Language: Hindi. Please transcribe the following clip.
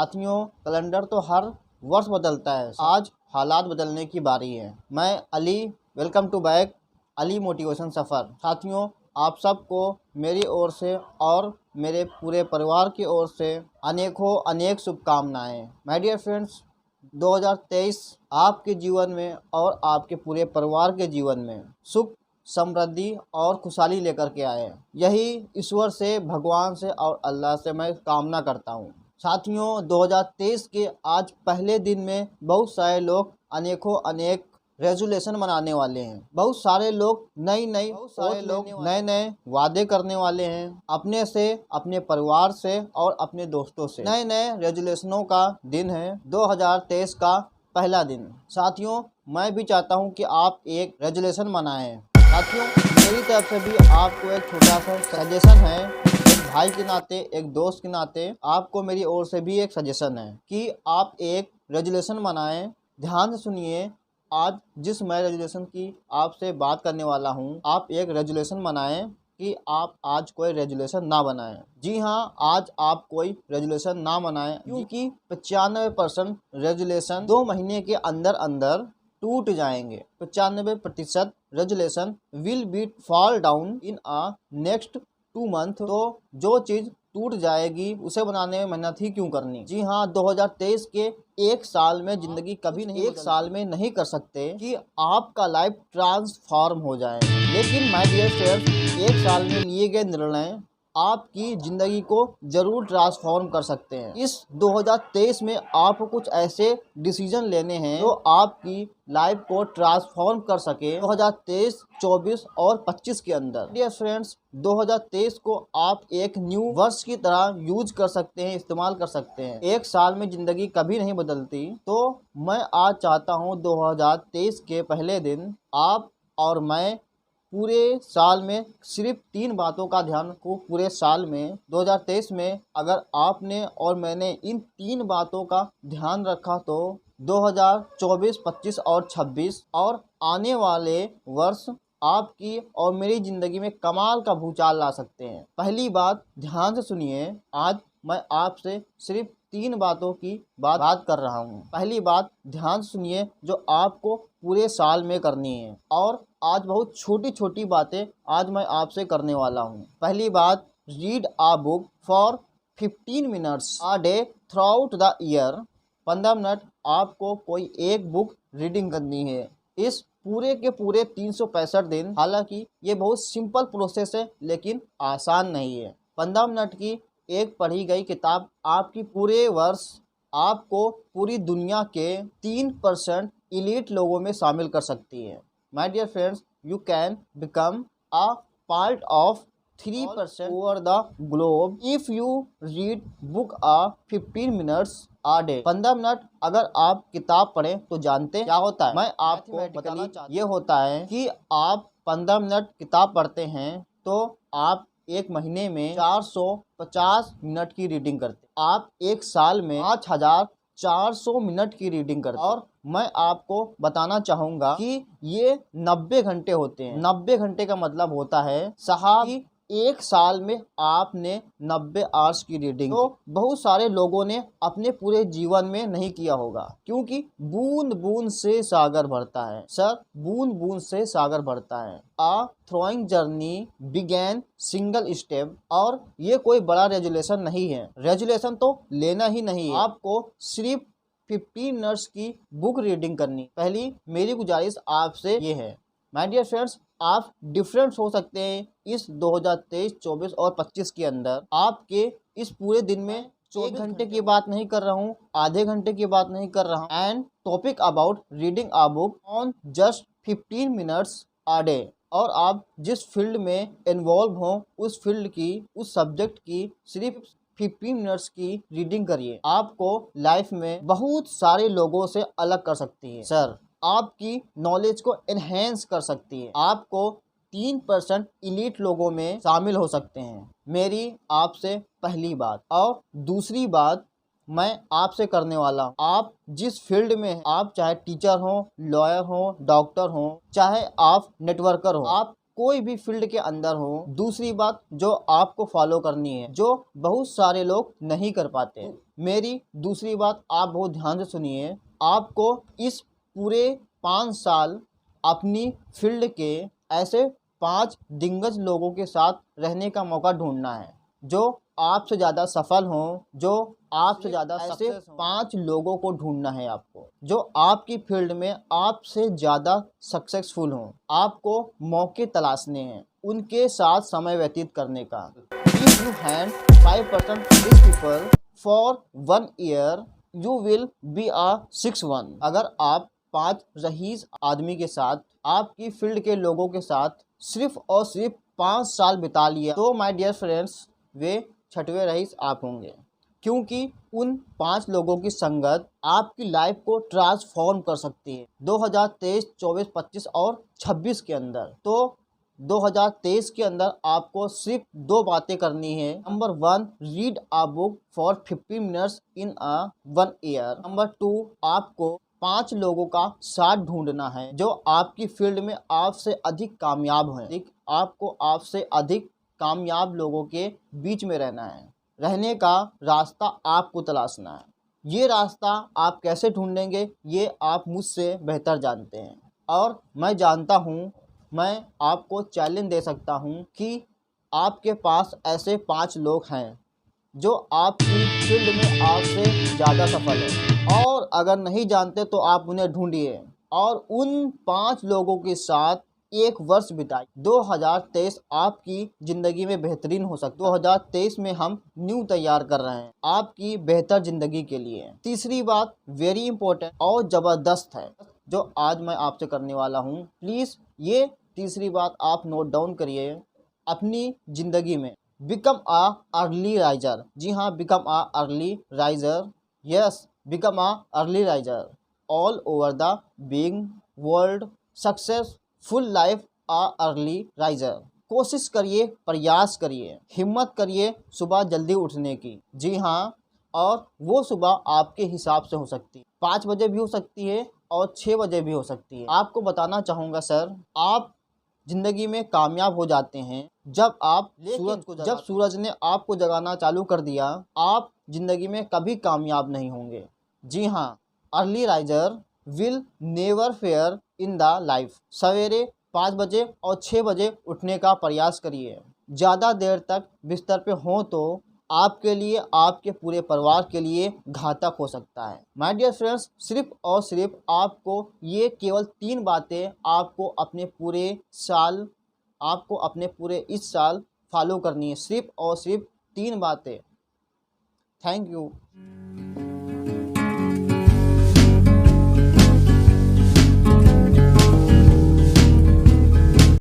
साथियों, कैलेंडर तो हर वर्ष बदलता है, आज हालात बदलने की बारी है। मैं Ali, welcome to back Ali motivation Safar. साथियों, आप सबको मेरी ओर से और मेरे पूरे परिवार की ओर से अनेक शुभकामनाएं। माय डियर फ्रेंड्स, 2023 आपके जीवन में और आपके पूरे परिवार के जीवन में सुख, समृद्धि और खुशहाली लेकर के आए। यही ईश्वर से, भगवान से और अल्लाह से मैं कामना करता हूँ। साथियों, 2023 के आज पहले दिन में बहुत सारे लोग अनेक रेजोल्यूशन मनाने वाले हैं। बहुत सारे लोग नए नए वादे करने वाले हैं, अपने से, अपने परिवार से और अपने दोस्तों से। नए नए रेजोल्यूशनों का दिन है 2023 का पहला दिन। साथियों, मैं भी चाहता हूं कि आप एक रेजोल्यूशन मनाएं। साथियों, मेरी तरफ से भी आपको एक छोटा सा सजेशन है। एक भाई के नाते, एक दोस्त के नाते आपको मेरी ओर से भी एक सजेशन है कि आप एक रेजोल्यूशन बनाएं। ध्यान से सुनिए, आज जिस मैं रेजोल्यूशन की आपसे बात करने वाला हूं, आप एक रेजोल्यूशन बनाएं कि आप आज कोई रेजोल्यूशन ना बनाएं। जी हाँ, आज आप कोई रेजोल्यूशन ना बनाएं, क्योंकि 95% रेजोल्यूशन 2 महीने के अंदर अंदर टूट जाएंगे। 95% resolution will be fall down in a next 2 month. तो जो चीज टूट जाएगी उसे बनाने में मेहनत ही क्यों करनी। जी हाँ, 2023 के एक साल में जिंदगी कभी नहीं, एक साल में नहीं कर सकते कि आपका लाइफ ट्रांसफॉर्म हो जाए। लेकिन माय डियर फ्रेंड्स, एक साल में लिए गए निर्णय आपकी ज़िंदगी को ज़रूर ट्रांसफॉर्म कर सकते हैं। इस 2023 में आपको कुछ ऐसे डिसीजन लेने हैं जो आपकी लाइफ को ट्रांसफॉर्म कर सके 2023, 24 और 25 के अंदर। डियर फ्रेंड्स, 2023 को आप एक न्यू वर्ष की तरह यूज कर सकते हैं, इस्तेमाल कर सकते हैं। एक साल में ज़िंदगी कभी नहीं बदलती। तो मैं आज चाहता हूँ 2023 के पहले दिन आप और मैं पूरे साल में सिर्फ 3 बातों का ध्यान रखो। पूरे साल में 2023 में अगर आपने और मैंने इन 3 बातों का ध्यान रखा तो 2024, 25 और 26 और आने वाले वर्ष आपकी और मेरी ज़िंदगी में कमाल का भूचाल ला सकते हैं। पहली बात, ध्यान से सुनिए, आज मैं आपसे सिर्फ 3 बातों की बात कर रहा हूँ। पहली बात ध्यान सुनिए, जो आपको पूरे साल में करनी है। और आज बहुत छोटी छोटी बातें आज मैं आपसे करने वाला हूँ। पहली बात, read a book for 15 minutes a day throughout the year. 15 minute आपको कोई एक बुक रीडिंग करनी है इस पूरे के पूरे 365 दिन। हालांकि ये बहुत सिंपल प्रोसेस है, लेकिन आसान नहीं है। 15 मिनट की एक पढ़ी गई किताब आपकी पूरे वर्ष आपको पूरी दुनिया के 3% इलीट लोगों में शामिल कर सकती है। My dear friends, you can become a part of 3% over the globe if you read book 15 minutes a day. 15 minute अगर आप किताब पढ़ें तो जानते क्या होता है? मैं आपको बताना चाहता हूं। ये होता है कि आप 15 मिनट किताब पढ़ते हैं तो आप एक महीने में 450 मिनट की रीडिंग करते। आप एक साल में 5400 मिनट की रीडिंग करते। और मैं आपको बताना चाहूँगा कि ये 90 घंटे होते हैं। 90 घंटे का मतलब होता है साहब एक साल में आपने 90 आवर्स की रीडिंग। तो बहुत सारे लोगों ने अपने पूरे जीवन में नहीं किया होगा, क्योंकि बूंद बूंद से सागर भरता है। सर, बूंद बूंद से सागर भरता है। A throwing journey began single step. और ये कोई बड़ा रेजुलेशन नहीं है। रेजुलेशन तो लेना ही नहीं है, आपको सिर्फ 15 मिनट्स की बुक रीडिंग करनी। पहली मेरी गुजारिश आपसे ये है। माय डियर फ्रेंड्स, आप डिफरेंट हो सकते हैं इस 2023, 24 और 25 के अंदर। आपके इस पूरे दिन में 1 घंटे की बात नहीं कर रहा हूँ, आधे घंटे की बात नहीं कर रहा हूँ। And topic about reading a book on just 15 minutes a day. और आप जिस फील्ड में इन्वॉल्व हो, उस फील्ड की, उस सब्जेक्ट की सिर्फ 15 मिनट्स की रीडिंग करिए। आपको लाइफ में बहुत सारे लोगों से अलग कर सकती है। सर, आपकी नॉलेज को एनहेंस कर सकती है। आपको 3% इलीट लोगों में शामिल हो सकते हैं। मेरी आपसे पहली बात। और दूसरी बात मैं आपसे करने वाला हूँ, आप जिस फील्ड में हैं, आप चाहे टीचर हो, लॉयर हो, डॉक्टर हो, चाहे आप नेटवर्कर हो, आप कोई भी फील्ड के अंदर हो। दूसरी बात जो आपको फॉलो करनी है, जो बहुत सारे लोग नहीं कर पाते। मेरी दूसरी बात आप बहुत ध्यान से सुनिए। आपको इस पूरे 5 साल अपनी फील्ड के ऐसे 5 दिग्गज लोगों के साथ रहने का मौका ढूंढना है जो आपसे ज़्यादा सफल हों, जो आपसे ज़्यादा ऐसे 5 लोगों को ढूंढना है आपको जो आपकी फील्ड में आपसे ज़्यादा सक्सेसफुल हों। आपको मौके तलाशने हैं, उनके साथ समय व्यतीत करने का। If you hand 5% this people for 1 year you will be a 6-1। अगर आप 5 रईस आदमी के साथ, आपकी फील्ड के लोगों के साथ सिर्फ और सिर्फ 5 साल बिता लिया तो my dear friends way 6वें rice आप होंगे, क्योंकि उन 5 लोगों की संगत आपकी लाइफ को ट्रांसफॉर्म कर सकती है 2023, 24, 25 और 26 के अंदर। तो 2023 के अंदर आपको सिर्फ 2 बातें करनी है। Number 1, read a book for 50 minutes in 1 year. Number 2, आपको 5 लोगों का साथ ढूंढना है जो आपकी फील्ड में आपसे अधिक कामयाब हैं। आपको आपसे अधिक कामयाब लोगों के बीच में रहना है। रहने का रास्ता आपको तलाशना है। ये रास्ता आप कैसे ढूंढेंगे ये आप मुझसे बेहतर जानते हैं, और मैं जानता हूँ, मैं आपको चैलेंज दे सकता हूँ कि आपके पास ऐसे 5 लोग हैं जो आपकी फील्ड में आपसे ज़्यादा सफल है। और अगर नहीं जानते तो आप उन्हें ढूंढिए और उन 5 लोगों के साथ 1 वर्ष बिताइए। 2023 आपकी ज़िंदगी में बेहतरीन हो सकता है। 2023 में हम न्यू तैयार कर रहे हैं आपकी बेहतर ज़िंदगी के लिए। तीसरी बात वेरी इंपॉर्टेंट और ज़बरदस्त है जो आज मैं आपसे करने वाला हूँ। प्लीज़ ये तीसरी बात आप नोट डाउन करिए अपनी ज़िंदगी में। Become a early riser. जी हाँ, become a early riser. Yes, become a early riser all over the big world. Successful life a early riser. कोशिश करिए, प्रयास करिए, हिम्मत करिए सुबह जल्दी उठने की। जी हाँ, और वो सुबह आपके हिसाब से हो सकती है। 5 बजे भी हो सकती है और 6 बजे भी हो सकती है। आपको बताना चाहूँगा सर, आप ज़िंदगी में कामयाब हो जाते हैं जब सूरज ने आपको जगाना चालू कर दिया। आप ज़िंदगी में कभी कामयाब नहीं होंगे। जी हाँ, early riser will never fair in the life. सवेरे 5 बजे और 6 बजे उठने का प्रयास करिए। ज़्यादा देर तक बिस्तर पे हों तो आपके लिए, आपके पूरे परिवार के लिए घातक हो सकता है। माय डियर फ्रेंड्स, सिर्फ और सिर्फ आपको ये केवल 3 बातें आपको अपने पूरे इस साल फॉलो करनी है। सिर्फ और सिर्फ 3 बातें। Thank you.